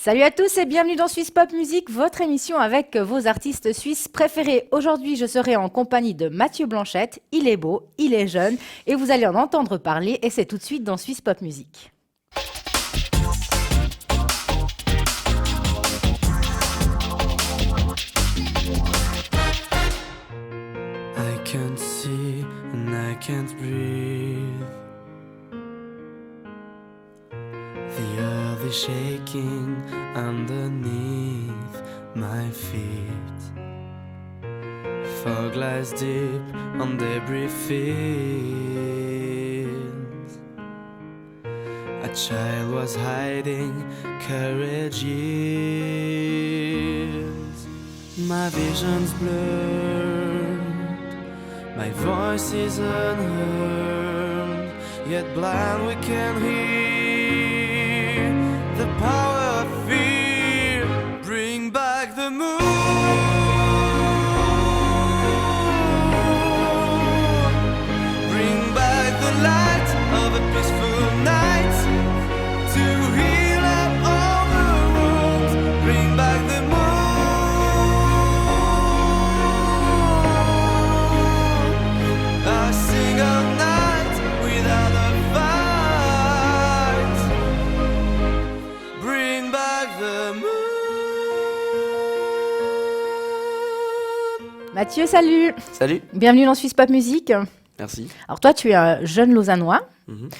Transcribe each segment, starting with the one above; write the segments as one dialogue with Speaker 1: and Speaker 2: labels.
Speaker 1: Salut à tous et bienvenue dans Suisse Pop Music, votre émission avec vos artistes suisses préférés. Aujourd'hui, je serai en compagnie de Mathieu Blanchette. Il est beau, il est jeune et vous allez en entendre parler et c'est tout de suite dans Suisse Pop Music.
Speaker 2: I can't see and I can't breathe. The earth is shaking underneath my feet. Fog lies deep on debris fields. A child was hiding courage years. My vision's blurred, my voice is unheard. Yet blind we can hear the power of fear. Bring back the moon. Bring back the light of a peaceful night to heal up all the wounds. Bring back the moon. A single night without a fight. Bring back the moon.
Speaker 1: Mathieu, salut.
Speaker 2: Salut.
Speaker 1: Bienvenue dans Suisse Pop Music.
Speaker 2: Merci.
Speaker 1: Alors toi, tu es un jeune Lausannois.
Speaker 2: Mhm.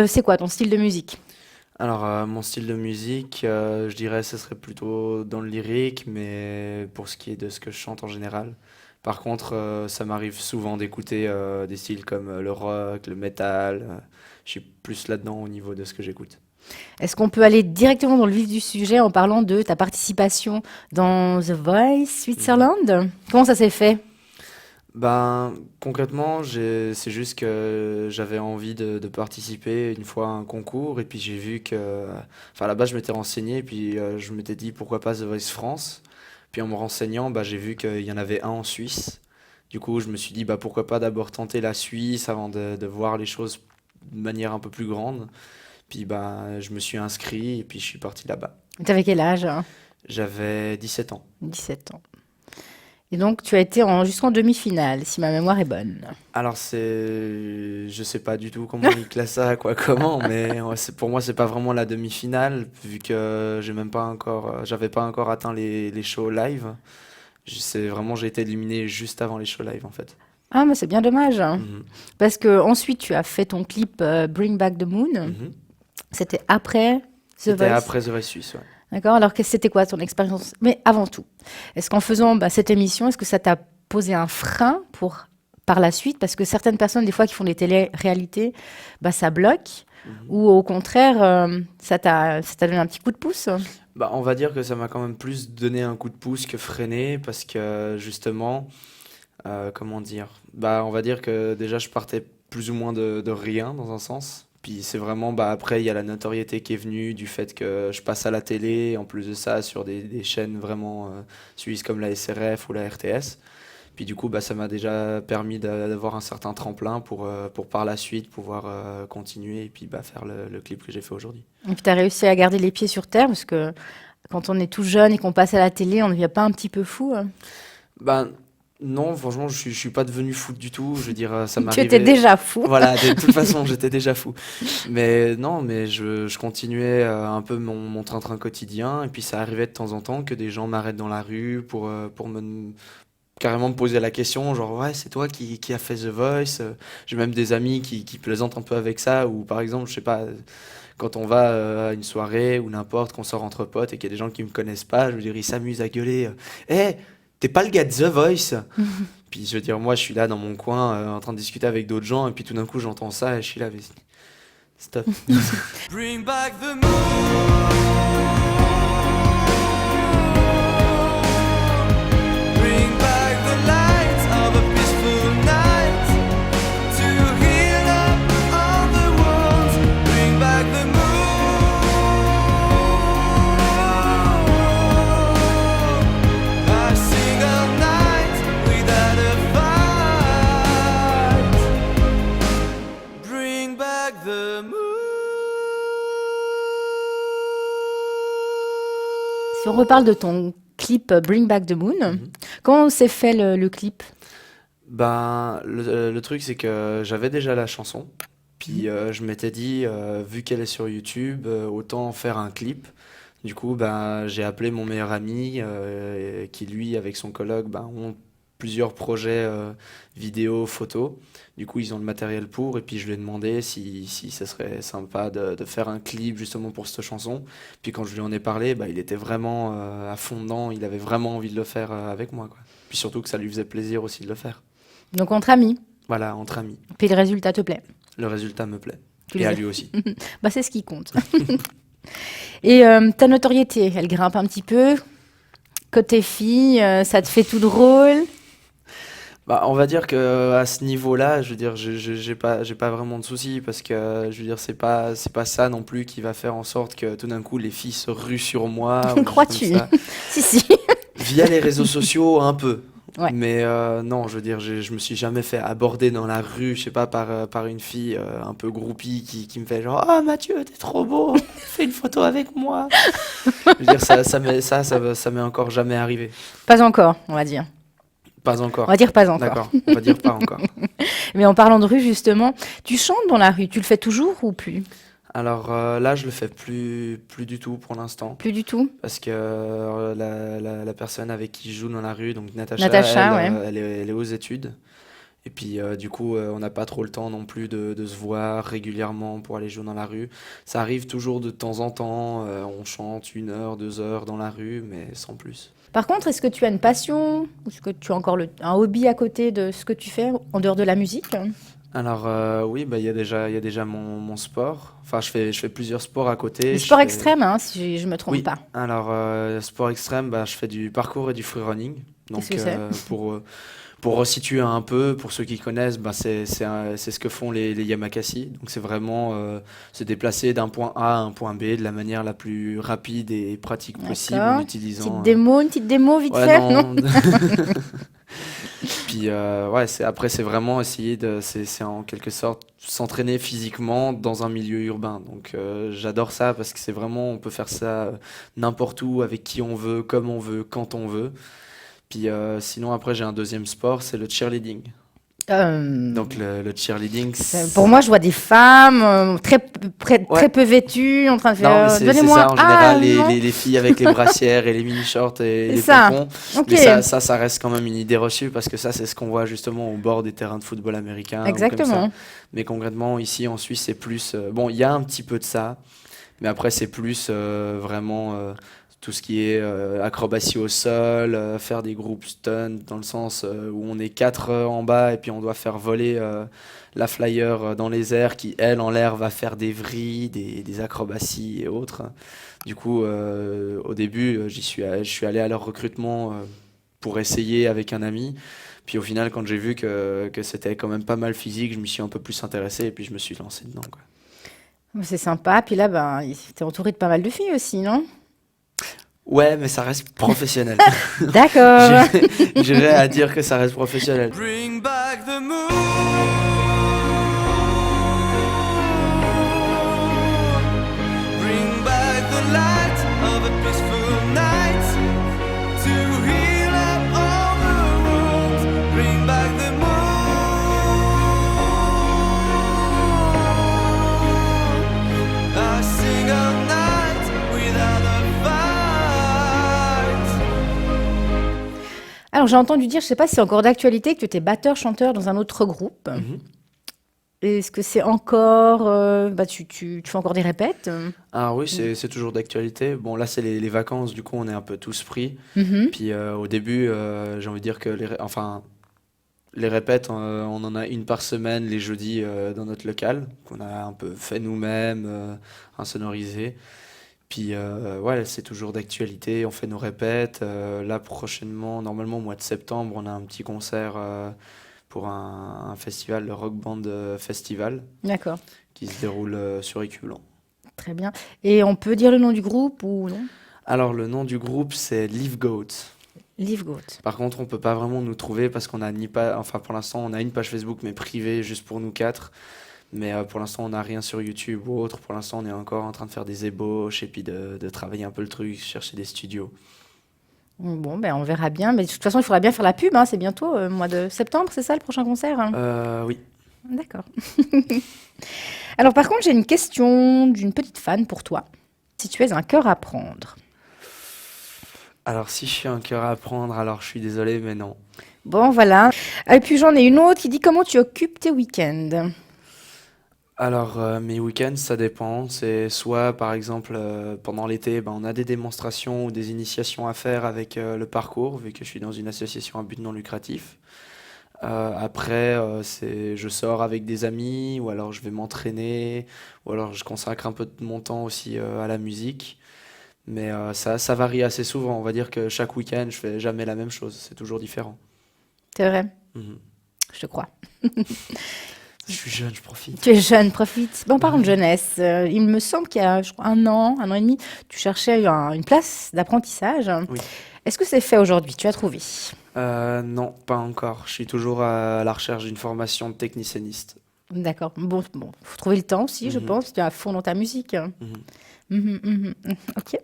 Speaker 1: C'est quoi ton style de musique?
Speaker 2: Alors, mon style de musique, je dirais ce serait plutôt dans le lyrique, mais pour ce qui est de ce que je chante en général. Par contre, ça m'arrive souvent d'écouter des styles comme le rock, le metal. Je suis plus là-dedans au niveau de ce que j'écoute.
Speaker 1: Est-ce qu'on peut aller directement dans le vif du sujet en parlant de ta participation dans The Voice Switzerland? Comment ça s'est fait?
Speaker 2: Ben, concrètement, c'est juste que j'avais envie de participer une fois à un concours et puis j'ai vu que, enfin là-bas je m'étais renseigné et puis je m'étais dit pourquoi pas The Voice France. Puis en me renseignant, bah, j'ai vu qu'il y en avait un en Suisse. Du coup, je me suis dit bah pourquoi pas d'abord tenter la Suisse avant de voir les choses de manière un peu plus grande. Puis bah, je me suis inscrit et puis je suis parti là-bas.
Speaker 1: T'avais quel âge, hein?
Speaker 2: J'avais 17 ans.
Speaker 1: 17 ans. Et donc, tu as été jusqu'en demi-finale, si ma mémoire est bonne.
Speaker 2: Alors je sais pas du tout comment ils classent ça, quoi, comment, mais ouais, pour moi c'est pas vraiment la demi-finale vu que j'avais pas encore atteint les shows live. J'ai été éliminé juste avant les shows live en fait.
Speaker 1: Ah, mais c'est bien dommage, hein.
Speaker 2: Mhm.
Speaker 1: Parce que ensuite, tu as fait ton clip Bring Back the Moon.
Speaker 2: Mhm.
Speaker 1: C'était après The
Speaker 2: C'était
Speaker 1: Voice.
Speaker 2: après The Voice Suisse, ouais.
Speaker 1: D'accord? Alors, c'était quoi ton expérience? Mais avant tout, est-ce qu'en faisant cette émission, est-ce que ça t'a posé un frein pour par la suite? Parce que certaines personnes, des fois, qui font des télé-réalités, ça bloque.
Speaker 2: Mhm.
Speaker 1: Ou au contraire, ça t'a donné un petit coup de pouce?
Speaker 2: Bah, on va dire que ça m'a quand même plus donné un coup de pouce que freiné parce que justement, comment dire? Bah, on va dire que déjà je partais plus ou moins de rien dans un sens. Puis c'est vraiment, bah après il y a la notoriété qui est venue du fait que je passe à la télé, en plus de ça sur des chaînes vraiment suisses comme la SRF ou la RTS. Puis du coup, bah ça m'a déjà permis d'avoir un certain tremplin pour par la suite pouvoir continuer et puis bah faire le clip que j'ai fait aujourd'hui.
Speaker 1: Et puis, tu as réussi à garder les pieds sur terre, parce que quand on est tout jeune et qu'on passe à la télé, on ne devient pas un petit peu fou, hein?
Speaker 2: Ben non, franchement, je suis pas devenu fou du tout. Je veux dire, ça
Speaker 1: Tu étais
Speaker 2: m'arrivait.
Speaker 1: déjà fou.
Speaker 2: Voilà, de toute façon, j'étais déjà fou. Mais non, mais je continuais un peu mon train-train quotidien. Et puis ça arrivait de temps en temps que des gens m'arrêtent dans la rue pour carrément me poser la question, genre, ouais, c'est toi qui a fait The Voice. J'ai même des amis qui plaisantent un peu avec ça. Ou par exemple, je sais pas, quand on va à une soirée ou n'importe, qu'on sort entre potes et qu'il y a des gens qui me connaissent pas, je veux dire, ils s'amusent à gueuler. Hé, t'es pas le gars de The Voice? Puis je veux dire, moi je suis là dans mon coin en train de discuter avec d'autres gens et puis tout d'un coup j'entends ça et je suis là, mais stop. Bring back the moon. Bring back the lights of a peaceful night to heal up all the wounds. Bring back the moon. A single night without a fight. Bring back the moon.
Speaker 1: Si on reparle de ton clip Bring Back the Moon,
Speaker 2: Mhm.
Speaker 1: comment s'est fait le clip?
Speaker 2: Ben, le truc, c'est que j'avais déjà la chanson. Puis je m'étais dit, vu qu'elle est sur YouTube, autant faire un clip. Du coup, ben, j'ai appelé mon meilleur ami, qui lui, avec son coloc, ben, ont plusieurs projets vidéo, photos. Du coup, ils ont le matériel pour. Et puis je lui ai demandé si ça serait sympa de faire un clip justement pour cette chanson. Puis quand je lui en ai parlé, ben, il était vraiment à fond dedans. Il avait vraiment envie de le faire avec moi, quoi. Puis surtout que ça lui faisait plaisir aussi de le faire.
Speaker 1: Donc entre amis,
Speaker 2: Voilà, entre amis.
Speaker 1: puis le résultat te plaît.
Speaker 2: Le résultat me plaît.
Speaker 1: Tu
Speaker 2: Et à
Speaker 1: les
Speaker 2: lui aussi.
Speaker 1: Bah, c'est ce qui compte. Et ta notoriété, elle grimpe un petit peu. Côté fille, ça te fait tout drôle.
Speaker 2: Bah, on va dire que à ce niveau-là, je veux dire, j'ai pas vraiment de soucis parce que je veux dire, c'est pas ça non plus qui va faire en sorte que tout d'un coup les filles se ruent sur moi ou des choses comme
Speaker 1: Crois-tu?
Speaker 2: ça.
Speaker 1: Si, si.
Speaker 2: Via les réseaux sociaux, un peu.
Speaker 1: Ouais.
Speaker 2: Mais non, je veux dire, je me suis jamais fait aborder dans la rue, je sais pas, par une fille un peu groupie qui me fait genre, ah Mathieu, t'es trop beau, fais une photo avec moi. Je veux dire, ça m'est encore jamais arrivé.
Speaker 1: Pas encore, on va dire.
Speaker 2: Pas
Speaker 1: On va
Speaker 2: encore.
Speaker 1: dire pas encore.
Speaker 2: D'accord, on va dire pas encore.
Speaker 1: Mais en parlant de rue, justement, tu chantes dans la rue. Tu le fais toujours ou plus?
Speaker 2: Alors là, je le fais plus du tout pour l'instant.
Speaker 1: Plus du tout?
Speaker 2: Parce que la personne avec qui je joue dans la rue, donc Natacha,
Speaker 1: Natacha, ouais.
Speaker 2: elle est aux études. Et puis du coup, on n'a pas trop le temps non plus de se voir régulièrement pour aller jouer dans la rue. Ça arrive toujours de temps en temps, on chante 1 heure, 2 heures dans la rue, mais sans plus.
Speaker 1: Par contre, est-ce que tu as une passion ou est-ce que tu as encore un hobby à côté de ce que tu fais en dehors de la musique?
Speaker 2: Alors oui, bah, il y a déjà mon sport. Enfin, je fais plusieurs sports à côté.
Speaker 1: Des
Speaker 2: Je
Speaker 1: sports
Speaker 2: fais...
Speaker 1: extrêmes, hein, si je me trompe
Speaker 2: Oui,
Speaker 1: pas.
Speaker 2: alors sport extrême, bah, je fais du parcours et du freerunning.
Speaker 1: Qu'est-ce
Speaker 2: Donc
Speaker 1: que c'est?
Speaker 2: pour resituer un peu, pour ceux qui connaissent, bah, c'est ce que font les Yamakasi. Donc c'est vraiment se déplacer d'un point A à un point B de la manière la plus rapide et pratique possible en
Speaker 1: D'accord.
Speaker 2: utilisant...
Speaker 1: Une petite démo vite
Speaker 2: Ouais,
Speaker 1: fait, non?
Speaker 2: non. Puis ouais, après c'est vraiment essayer c'est en quelque sorte s'entraîner physiquement dans un milieu urbain. Donc j'adore ça parce que c'est vraiment, on peut faire ça n'importe où, avec qui on veut, comme on veut, quand on veut. Puis sinon après j'ai un deuxième sport, c'est le cheerleading.
Speaker 1: Euh,
Speaker 2: Donc le cheerleading,
Speaker 1: pour moi, je vois des femmes très
Speaker 2: ouais.
Speaker 1: peu vêtues en train de
Speaker 2: Non, mais
Speaker 1: faire
Speaker 2: c'est
Speaker 1: donnez-moi.
Speaker 2: ça en
Speaker 1: Ah
Speaker 2: général, les,
Speaker 1: non,
Speaker 2: les, les filles avec les brassières et les mini-shorts et
Speaker 1: c'est
Speaker 2: les
Speaker 1: ça.
Speaker 2: pompons.
Speaker 1: Ok,
Speaker 2: Mais ça reste quand même une idée reçue parce que ça, c'est ce qu'on voit justement au bord des terrains de football américains ou comme ça.
Speaker 1: exactement.
Speaker 2: Mais concrètement, ici en Suisse, c'est plus. Bon, il y a un petit peu de ça, mais après, c'est plus vraiment tout ce qui est acrobatie au sol, faire des groupes stunt, dans le sens où on est quatre en bas et puis on doit faire voler la flyer dans les airs qui, elle, en l'air, va faire des vrilles, des acrobaties et autres. Du coup, au début, je suis allé à leur recrutement pour essayer avec un ami. Puis au final, quand j'ai vu que c'était quand même pas mal physique, je m'y suis un peu plus intéressé et puis je me suis lancé dedans, quoi.
Speaker 1: C'est sympa. Puis là, ben, t'es entouré de pas mal de filles aussi, non?
Speaker 2: Ouais, mais ça reste professionnel.
Speaker 1: D'accord.
Speaker 2: J'irais à dire que ça reste professionnel.
Speaker 3: Bring back the moon. Bring back the light of a peaceful night to heal up all the wounds. Bring back the moon. A single night without a fight.
Speaker 1: Alors, j'ai entendu dire, je sais pas si c'est encore d'actualité, que tu étais batteur-chanteur dans un autre groupe.
Speaker 2: Mhm.
Speaker 1: Est-ce que c'est encore... bah, tu fais encore des répètes?
Speaker 2: Ah oui, c'est toujours d'actualité. Bon, là, c'est les vacances, du coup, on est un peu tous pris.
Speaker 1: Mhm.
Speaker 2: Puis au début, j'ai envie de dire que enfin, les répètes, on en a une par semaine les jeudis dans notre local, qu'on a un peu fait nous-mêmes, insonorisé. Puis ouais, c'est toujours d'actualité, on fait nos répètes. Là, prochainement, normalement au mois de septembre, on a un petit concert pour un festival, le Rock Band Festival,
Speaker 1: D'accord,
Speaker 2: qui se déroule sur Écublens.
Speaker 1: très bien. Et on peut dire le nom du groupe ou non?
Speaker 2: Alors, le nom du groupe, c'est Live Goat.
Speaker 1: Live Goat.
Speaker 2: Par contre, on peut pas vraiment nous trouver parce qu'on a ni pas, enfin pour l'instant, on a une page Facebook mais privée juste pour nous quatre. Mais pour l'instant, on n'a rien sur YouTube ou autre. Pour l'instant, on est encore en train de faire des ébauches et puis de travailler un peu le truc, chercher des studios.
Speaker 1: Bon, ben on verra bien. Mais de toute façon, il faudra bien faire la pub, hein, c'est bientôt, mois de septembre, c'est ça le prochain concert, hein?
Speaker 2: Oui.
Speaker 1: D'accord. Alors par contre, j'ai une question d'une petite fan pour toi. Si tu es un cœur à prendre.
Speaker 2: Alors, si je suis un cœur à prendre, alors je suis désolé, mais non.
Speaker 1: Bon, voilà. Et puis j'en ai une autre qui dit comment tu occupes tes week-ends.
Speaker 2: Alors, mes week-ends, ça dépend. C'est soit, par exemple, pendant l'été, ben, on a des démonstrations ou des initiations à faire avec le parcours, vu que je suis dans une association à but non lucratif. Après, je sors avec des amis, ou alors je vais m'entraîner, ou alors je consacre un peu de mon temps aussi à la musique. Mais ça varie assez souvent. On va dire que chaque week-end, je fais jamais la même chose. C'est toujours différent.
Speaker 1: C'est vrai,
Speaker 2: Mhm.
Speaker 1: je te crois.
Speaker 2: Je suis jeune, je profite.
Speaker 1: Tu es jeune, profite. Bon, parlons de jeunesse. Il me semble qu'il y a je crois, un an et demi, tu cherchais une place d'apprentissage.
Speaker 2: Oui.
Speaker 1: Est-ce que c'est fait aujourd'hui? Tu as trouvé?
Speaker 2: Non, pas encore. Je suis toujours à la recherche d'une formation de technicieniste.
Speaker 1: D'accord. Bon, faut trouver le temps aussi, je
Speaker 2: Mhm.
Speaker 1: pense. Tu es à fond dans ta musique.
Speaker 2: Mhm.
Speaker 1: Ok.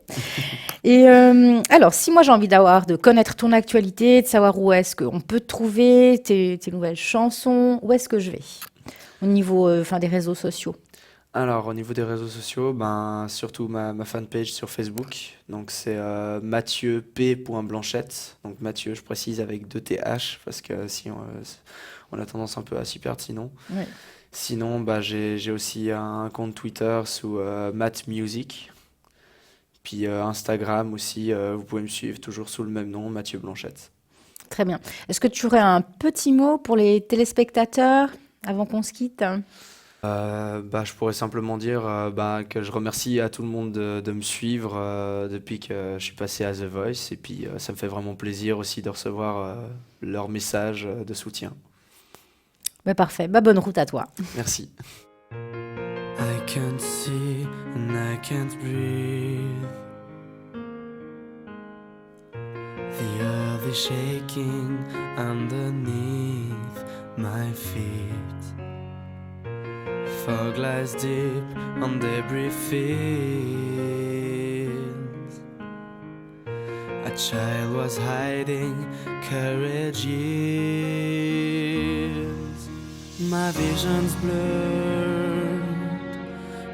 Speaker 1: Et alors, si moi j'ai envie de connaître ton actualité, de savoir où est-ce qu'on peut te trouver, tes nouvelles chansons, où est-ce que je vais? Au niveau des réseaux sociaux.
Speaker 2: Alors, au niveau des réseaux sociaux, ben, surtout ma fanpage sur Facebook. Donc, c'est mathieu.p.blanchette. Donc, Mathieu, je précise avec 2 TH, parce que si on a tendance un peu à s'y perdre sinon.
Speaker 1: Ouais.
Speaker 2: Sinon, bah, j'ai aussi un compte Twitter sous MathMusic. Puis Instagram aussi, vous pouvez me suivre toujours sous le même nom, Mathieu Blanchette.
Speaker 1: Très bien. Est-ce que tu aurais un petit mot pour les téléspectateurs avant qu'on se quitte?
Speaker 2: Bah, je pourrais simplement dire bah, que je remercie à tout le monde de me suivre depuis que je suis passé à The Voice. Et puis ça me fait vraiment plaisir aussi de recevoir leurs messages de soutien.
Speaker 1: Bah, parfait. Bah, bonne route à toi.
Speaker 2: Merci.
Speaker 3: I can't see and I can't breathe. The earth is shaking underneath my feet. Fog lies deep on debris fields. A child was hiding courage years. My vision's blurred,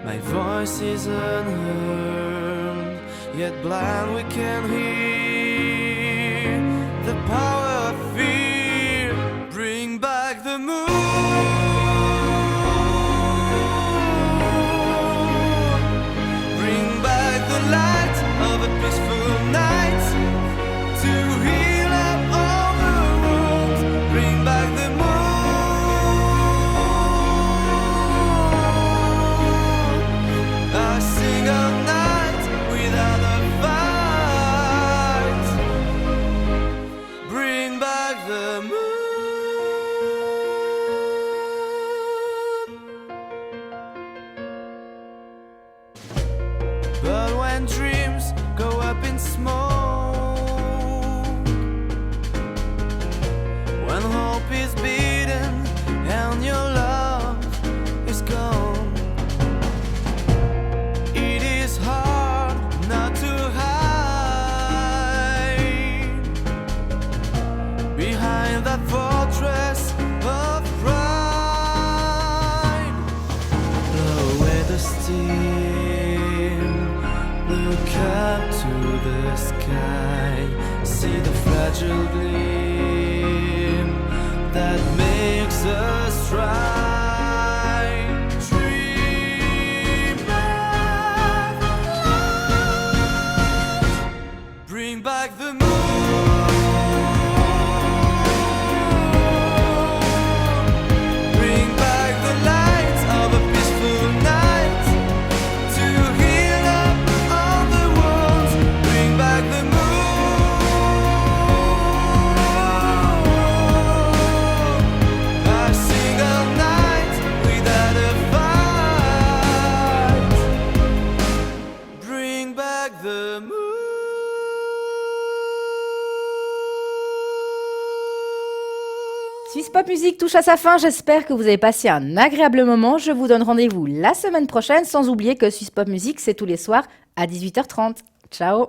Speaker 3: my voice is unheard. Yet blind we can hear the power of fear. Bring back the moon. Bring back the light of a peaceful night to heal up all the wounds. Bring back the moon. A single night without a fight. Bring back the moon. But when dreams go up in smoke, when hope is beaten and your love is gone, it is hard not to hide behind that fortress of pride. Blow away the steam, look up to the sky, see the fragile gleam that makes us try. Dream back the light. Bring back the moon. Bring back the light of a peaceful night to heal up all the wounds. Bring back the moon. A single night without a fight. Bring back the moon.
Speaker 1: Swiss Pop Music touche à sa fin. J'espère que vous avez passé un agréable moment. Je vous donne rendez-vous la semaine prochaine, sans oublier que Swiss Pop Music, c'est tous les soirs à 18h30. Ciao!